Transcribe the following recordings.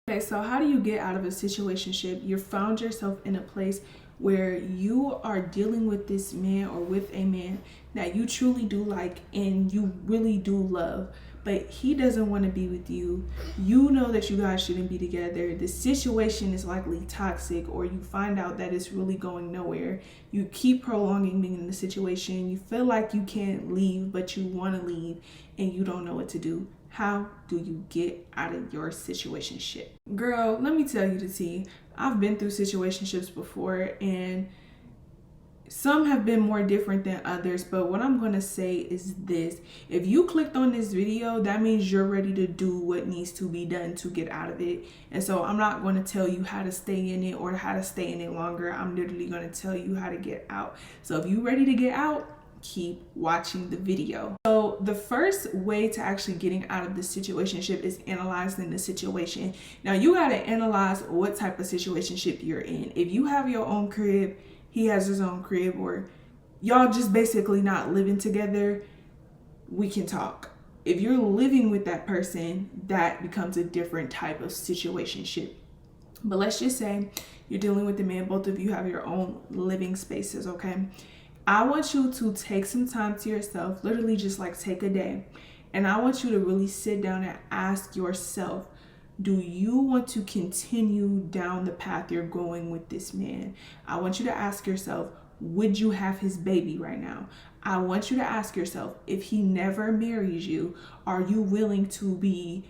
Okay, so how do you get out of a situationship? You found yourself in a place where you are dealing with this man or with a man that you truly do like and you really do love, but he doesn't want to be with you. You know that you guys shouldn't be together. The situation is likely toxic, or you find out that it's really going nowhere. You keep prolonging being in the situation. You feel like you can't leave, but you want to leave and you don't know what to do. How do you get out of your situationship? Girl, let me tell you the tea. I've been through situationships before, and some have been more different than others, but what I'm going to say is this. If you clicked on this video, that means you're ready to do what needs to be done to get out of it. And so I'm not going to tell you how to stay in it or how to stay in it longer. I'm literally going to tell you how to get out. So if you're ready to get out, keep watching the video. So the first way to actually getting out of this situationship is analyzing the situation. Now you got to analyze what type of situationship you're in. If you have your own crib, he has his own crib, or y'all just basically not living together, we can talk. If you're living with that person, that becomes a different type of situationship. But let's just say you're dealing with the man, both of you have your own living spaces, okay? I want you to take some time to yourself, literally just like take a day. And I want you to really sit down and ask yourself, do you want to continue down the path you're going with this man? I want you to ask yourself, would you have his baby right now? I want you to ask yourself, if he never marries you, are you willing to be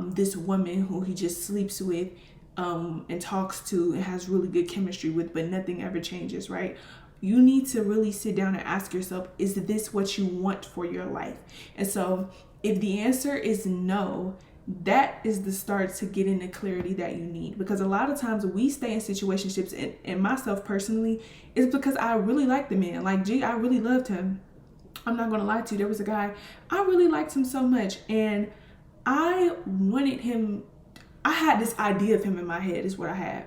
this woman who he just sleeps with and talks to and has really good chemistry with, but nothing ever changes, right? You need to really sit down and ask yourself, is this what you want for your life? And so if the answer is no, that is the start to getting the clarity that you need. Because a lot of times we stay in situationships, and myself personally, is because I really like the man. Like, gee, I really loved him. I'm not going to lie to you. There was a guy, I really liked him so much. And I wanted him, I had this idea of him in my head is what I had.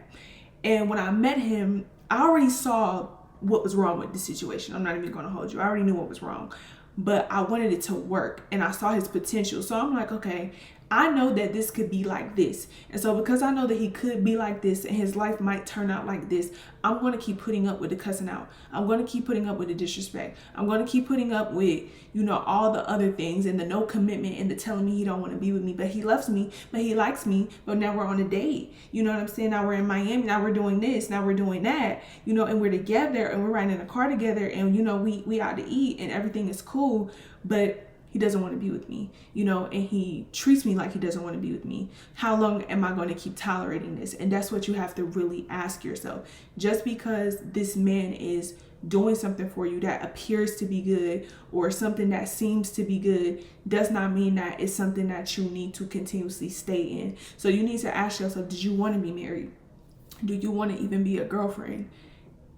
And when I met him, I already saw what was wrong with the situation. I'm not even going to hold you. I already knew what was wrong, but I wanted it to work, and I saw his potential. So I'm like, okay, I know that this could be like this. And so because I know that he could be like this and his life might turn out like this, I'm going to keep putting up with the cussing out. I'm going to keep putting up with the disrespect. I'm going to keep putting up with, all the other things and the no commitment and the telling me he don't want to be with me, but he loves me, but he likes me, but now we're on a date. You know what I'm saying? Now we're in Miami. Now we're doing this. Now we're doing that, and we're together and we're riding in a car together, and, we out to eat and everything is cool, but he doesn't want to be with me, and he treats me like he doesn't want to be with me. How long am I going to keep tolerating this? And that's what you have to really ask yourself. Just because this man is doing something for you that appears to be good, or something that seems to be good, does not mean that it's something that you need to continuously stay in. So you need to ask yourself, did you want to be married? Do you want to even be a girlfriend?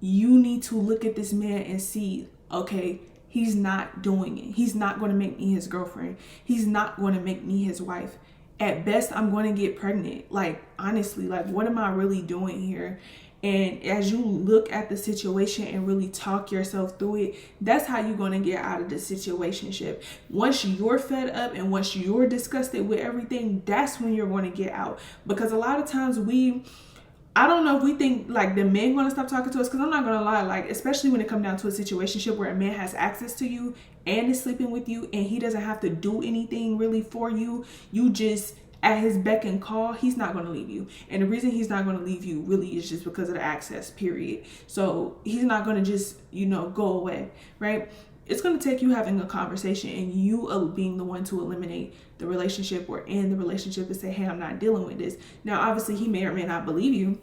You need to look at this man and see, okay, he's not doing it. He's not going to make me his girlfriend. He's not going to make me his wife. At best, I'm going to get pregnant. Like, honestly, like, what am I really doing here? And as you look at the situation and really talk yourself through it, that's how you're going to get out of the situationship. Once you're fed up and once you're disgusted with everything, that's when you're going to get out. Because a lot of times I don't know if we think like the men going to stop talking to us, because I'm not going to lie, like, especially when it comes down to a situationship where a man has access to you and is sleeping with you and he doesn't have to do anything really for you. You just at his beck and call, he's not going to leave you. And the reason he's not going to leave you really is just because of the access, period. So he's not going to just, go away, right? It's going to take you having a conversation and you being the one to eliminate the relationship or end the relationship and say, hey, I'm not dealing with this. Now, obviously, he may or may not believe you.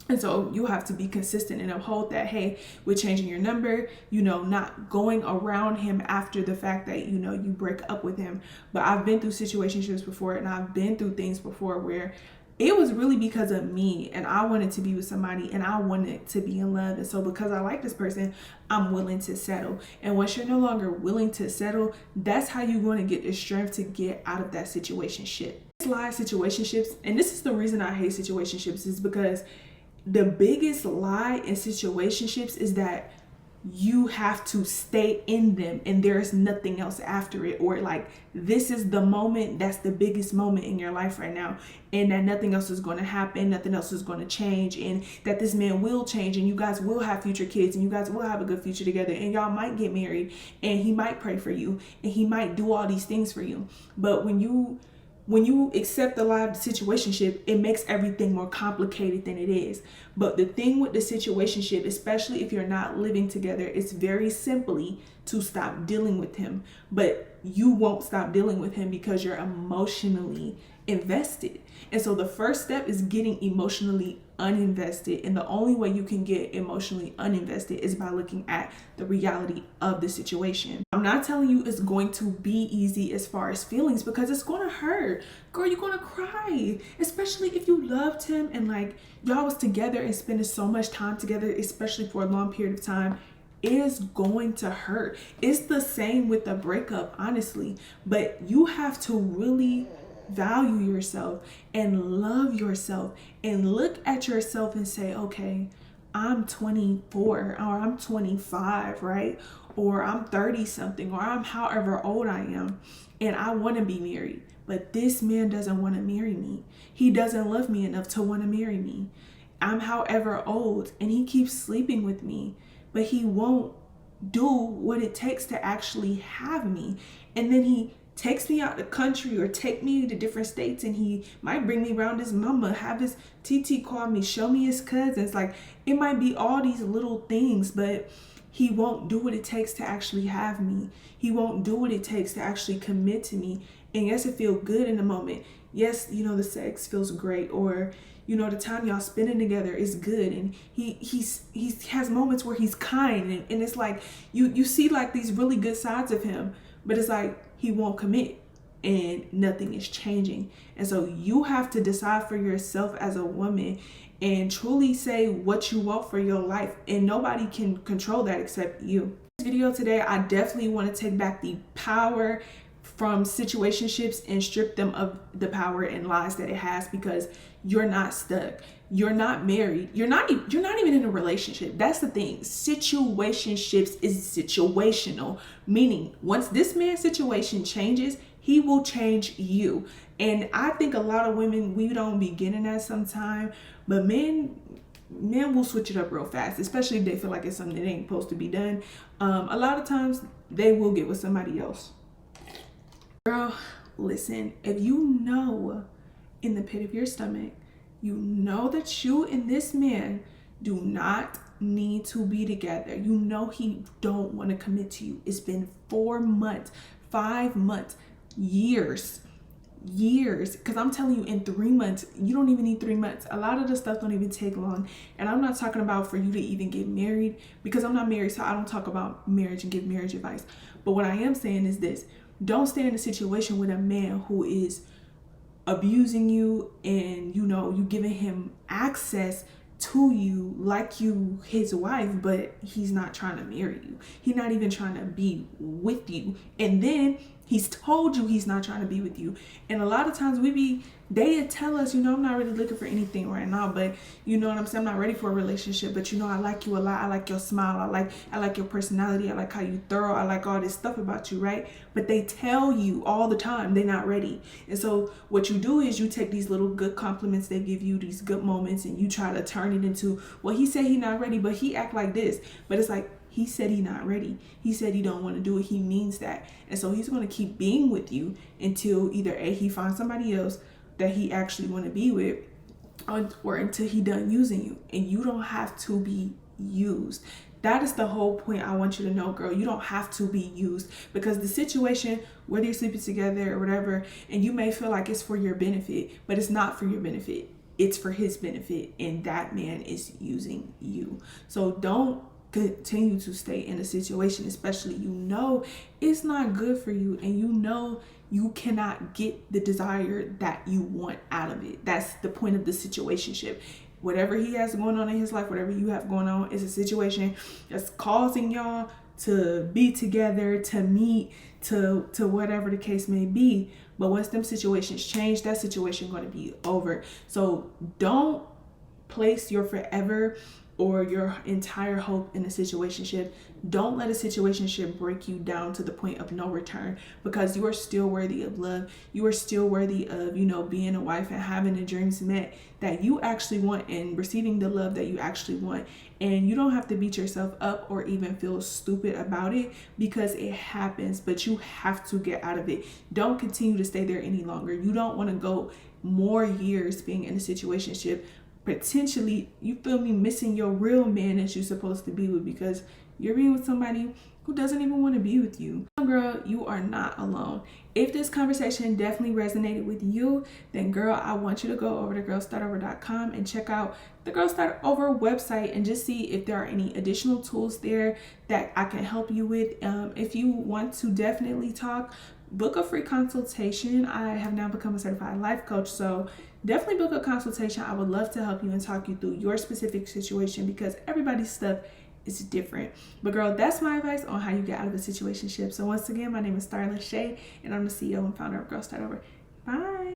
And so you have to be consistent and uphold that, hey, we're changing your number, not going around him after the fact that, you break up with him. But I've been through situationships before, and I've been through things before where it was really because of me, and I wanted to be with somebody and I wanted to be in love. And so because I like this person, I'm willing to settle. And once you're no longer willing to settle, that's how you're going to get the strength to get out of that situationship. Lie situationships, and this is the reason I hate situationships, is because the biggest lie in situationships is that you have to stay in them and there's nothing else after it, or like this is the moment that's the biggest moment in your life right now, and that nothing else is going to happen, nothing else is going to change, and that this man will change and you guys will have future kids and you guys will have a good future together and y'all might get married and he might pray for you and he might do all these things for you. But when you accept the lie of the situationship, it makes everything more complicated than it is. But the thing with the situationship, especially if you're not living together, it's very simply to stop dealing with him. But you won't stop dealing with him because you're emotionally invested. And so the first step is getting emotionally uninvested. And the only way you can get emotionally uninvested is by looking at the reality of the situation. I'm not telling you it's going to be easy as far as feelings, because it's going to hurt. Girl, you're going to cry, especially if you loved him and like y'all was together and spending so much time together, especially for a long period of time. It is going to hurt. It's the same with the breakup, honestly. But you have to really value yourself and love yourself and look at yourself and say, okay, I'm 24 or I'm 25, right? Or I'm 30 something, or I'm however old I am, and I want to be married. But this man doesn't want to marry me. He doesn't love me enough to want to marry me. I'm however old and he keeps sleeping with me, but he won't do what it takes to actually have me. And then he takes me out the country or take me to different states, and he might bring me around his mama, have his TT call me, show me his cousins. Like, it might be all these little things, but he won't do what it takes to actually have me. He won't do what it takes to actually commit to me. And yes, it feels good in the moment. Yes, you know, the sex feels great, or you know, the time y'all spending together is good, and he has moments where he's kind, and it's like you see like these really good sides of him, but it's like he won't commit and nothing is changing. And so you have to decide for yourself as a woman and truly say what you want for your life, and nobody can control that except you. In this video today, I definitely want to take back the power from situationships and strip them of the power and lies that it has, because you're not stuck. You're not married. You're not even in a relationship. That's the thing. Situationships is situational, meaning once this man's situation changes, he will change you. And I think a lot of women, we don't be getting that sometime, but men will switch it up real fast, especially if they feel like it's something that ain't supposed to be done. A lot of times they will get with somebody else. Girl, listen, if you know in the pit of your stomach, you know that you and this man do not need to be together. You know he don't want to commit to you. It's been 4 months, 5 months, years. Because I'm telling you, in 3 months, you don't even need 3 months. A lot of the stuff don't even take long. And I'm not talking about for you to even get married, because I'm not married, so I don't talk about marriage and give marriage advice. But what I am saying is this: don't stay in a situation with a man who is abusing you, and you know you giving him access to you like you his wife, but he's not trying to marry you. He's not even trying to be with you, and then he's told you he's not trying to be with you. And a lot of times they tell us, you know, I'm not really looking for anything right now, but you know what I'm saying, I'm not ready for a relationship, but you know, I like you a lot. I like your smile. I like your personality. I like how you thorough. I like all this stuff about you, right? But they tell you all the time they're not ready. And so what you do is you take these little good compliments they give you, these good moments, and you try to turn it into, well, he said he not ready, but he act like this. But it's like, he said he not ready. He said he don't want to do it. He means that. And so he's going to keep being with you until either A, he finds somebody else that he actually want to be with, or until he done using you. And you don't have to be used. That is the whole point I want you to know, girl. You don't have to be used, because the situation, whether you're sleeping together or whatever, and you may feel like it's for your benefit, but it's not for your benefit. It's for his benefit, and that man is using you. So don't continue to stay in a situation, especially you know it's not good for you, and you know you cannot get the desire that you want out of it. That's the point of the situationship. Whatever he has going on in his life, whatever you have going on, is a situation that's causing y'all to be together, to meet, to whatever the case may be. But once them situations change, that situation going to be over. So don't place your forever or your entire hope in a situationship. Don't let a situationship break you down to the point of no return, because you are still worthy of love. You are still worthy of, being a wife and having the dreams met that you actually want and receiving the love that you actually want. And you don't have to beat yourself up or even feel stupid about it, because it happens, but you have to get out of it. Don't continue to stay there any longer. You don't want to go more years being in a situationship, potentially, missing your real man that you're supposed to be with, because you're being with somebody who doesn't even want to be with you. Girl, you are not alone. If this conversation definitely resonated with you, then girl, I want you to go over to girlstartover.com and check out the Girl Start Over website and just see if there are any additional tools there that I can help you with. If you want to definitely talk, book a free consultation. I have now become a certified life coach, so definitely book a consultation. I would love to help you and talk you through your specific situation, because everybody's stuff is different. But girl, that's my advice on how you get out of a situationship. So once again, my name is *lashay, and I'm the CEO and founder of Girl Start Over. Bye.